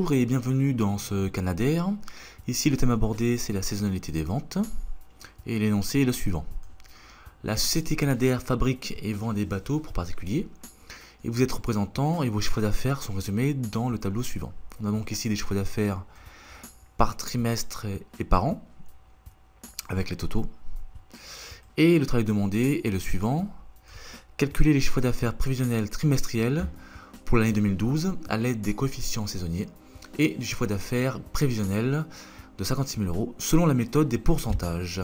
Bonjour et bienvenue dans ce Canadair. Ici le thème abordé c'est la saisonnalité des ventes et l'énoncé est le suivant. La société Canadair fabrique et vend des bateaux pour particuliers et vous êtes représentant et vos chiffres d'affaires sont résumés dans le tableau suivant. On a donc ici des chiffres d'affaires par trimestre et par an avec les totaux. Et le travail demandé est le suivant. Calculer les chiffres d'affaires prévisionnels trimestriels pour l'année 2012 à l'aide des coefficients saisonniers et du chiffre d'affaires prévisionnel de 56 000 € selon la méthode des pourcentages.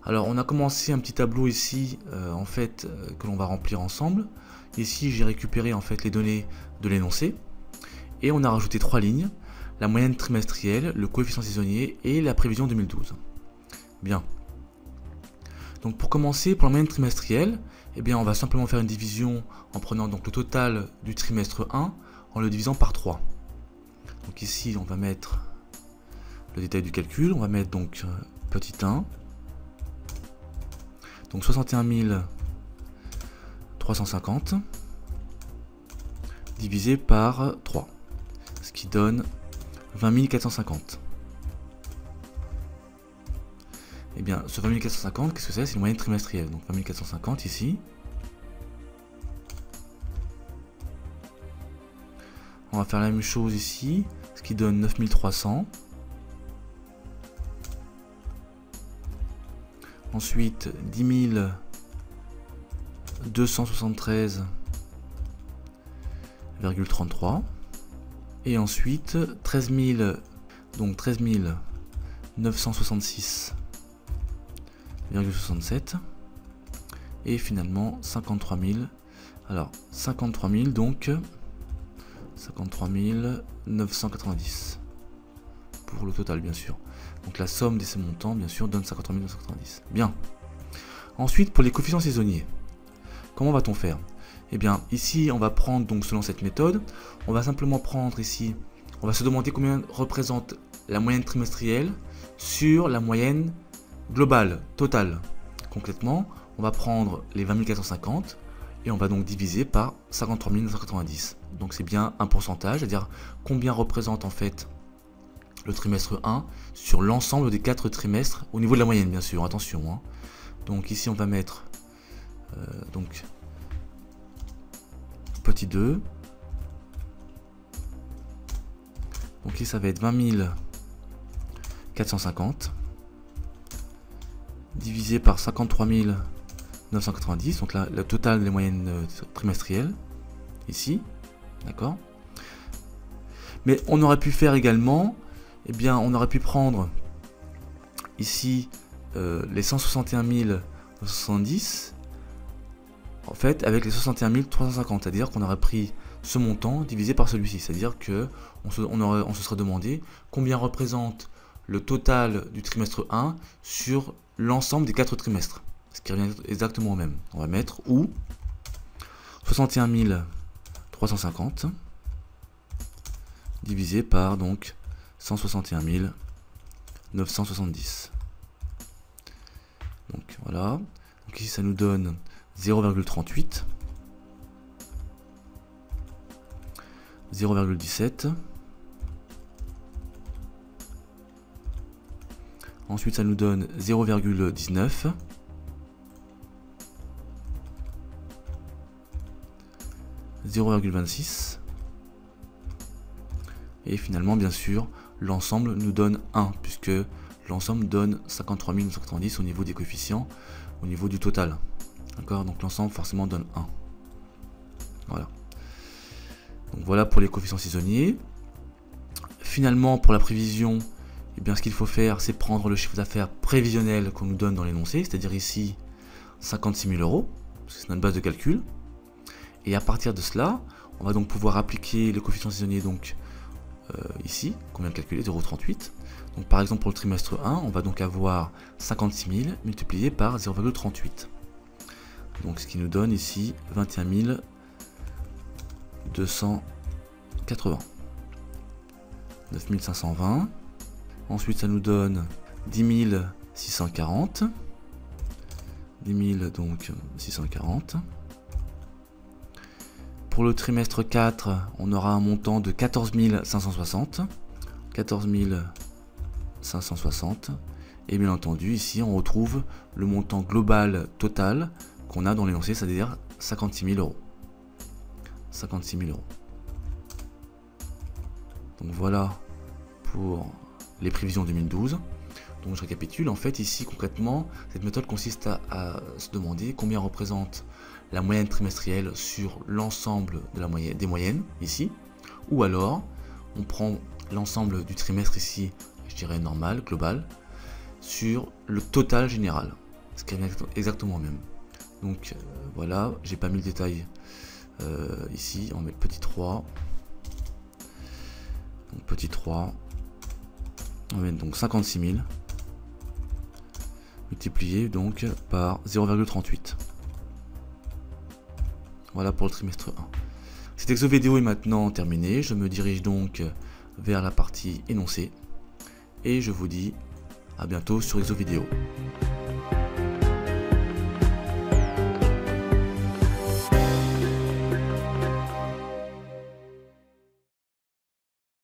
Alors on a commencé un petit tableau ici que l'on va remplir ensemble. Ici j'ai récupéré en fait les données de l'énoncé et on a rajouté 3 lignes, la moyenne trimestrielle, le coefficient saisonnier et la prévision 2012. Bien. Donc pour commencer, pour la moyenne trimestrielle, eh bien on va simplement faire une division en prenant donc le total du trimestre 1 en le divisant par 3. Donc ici on va mettre le détail du calcul, on va mettre donc petit 1, donc 61 350 divisé par 3, ce qui donne 20 450. Eh bien, ce 20 450, qu'est-ce que c'est? C'est une moyenne trimestrielle. Donc 20 450 ici. On va faire la même chose ici, ce qui donne 9300. Ensuite, 10 273,33. Et ensuite, 13 966,67 et finalement 53 000. Alors 53 000 donc 53 990 pour le total bien sûr. Donc la somme de ces montants bien sûr donne 53 990. Bien. Ensuite pour les coefficients saisonniers, comment va-t-on faire? Eh bien ici on va prendre donc selon cette méthode, on va simplement prendre ici, on va se demander combien représente la moyenne trimestrielle sur la moyenne globale, totale. Concrètement, on va prendre les 20 450 et on va donc diviser par 53 990. Donc c'est bien un pourcentage, c'est-à-dire combien représente en fait le trimestre 1 sur l'ensemble des 4 trimestres au niveau de la moyenne bien sûr, attention. Hein. Donc ici on va mettre donc petit 2. Donc ici ça va être 20 450 divisé par 53 990, donc là le total des moyennes trimestrielles ici, d'accord. Mais on aurait pu faire également, eh bien on aurait pu prendre ici les 161 970 en fait avec les 61 350, c'est-à-dire qu'on aurait pris ce montant divisé par celui-ci, c'est-à-dire que on se serait demandé combien représente le total du trimestre 1 sur l'ensemble des 4 trimestres, ce qui revient exactement au même. On va mettre ou 61 350 divisé par donc 161 970. Donc voilà. Donc ici ça nous donne 0,38, 0,17. Ensuite, ça nous donne 0,19. « 0,26. Et finalement, bien sûr, l'ensemble nous donne 1, puisque l'ensemble donne 53 990 au niveau des coefficients, au niveau du total. D'accord? Donc l'ensemble forcément donne 1. Voilà. Donc voilà pour les coefficients saisonniers. Finalement, pour la prévision, eh bien, ce qu'il faut faire, c'est prendre le chiffre d'affaires prévisionnel qu'on nous donne dans l'énoncé, c'est-à-dire ici 56 000 €, parce que c'est notre base de calcul. Et à partir de cela, on va donc pouvoir appliquer le coefficient saisonnier donc ici, qu'on vient de calculer, 0,38. Donc par exemple pour le trimestre 1, on va donc avoir 56 000 multiplié par 0,38. Donc ce qui nous donne ici 21 280. 9 520. Ensuite, ça nous donne 10 640. 10 000 donc 640. Pour le trimestre 4, on aura un montant de 14 560. 14 560. Et bien entendu, ici, on retrouve le montant global total qu'on a dans l'énoncé, c'est-à-dire 56 000 euros. 56 000 euros. Donc voilà pour les prévisions 2012. Donc je récapitule, en fait ici concrètement, cette méthode consiste à se demander combien représente la moyenne trimestrielle sur l'ensemble de des moyennes ici, ou alors on prend l'ensemble du trimestre ici, je dirais normal, global, sur le total général, ce qui est exactement le même. Donc voilà, j'ai pas mis le détail ici, on met petit 3. Donc petit 3, on va mettre donc 56 000 multiplié donc par 0,38. Voilà pour le trimestre 1. Cet exo vidéo est maintenant terminé. Je me dirige donc vers la partie énoncée et je vous dis à bientôt sur exo vidéo.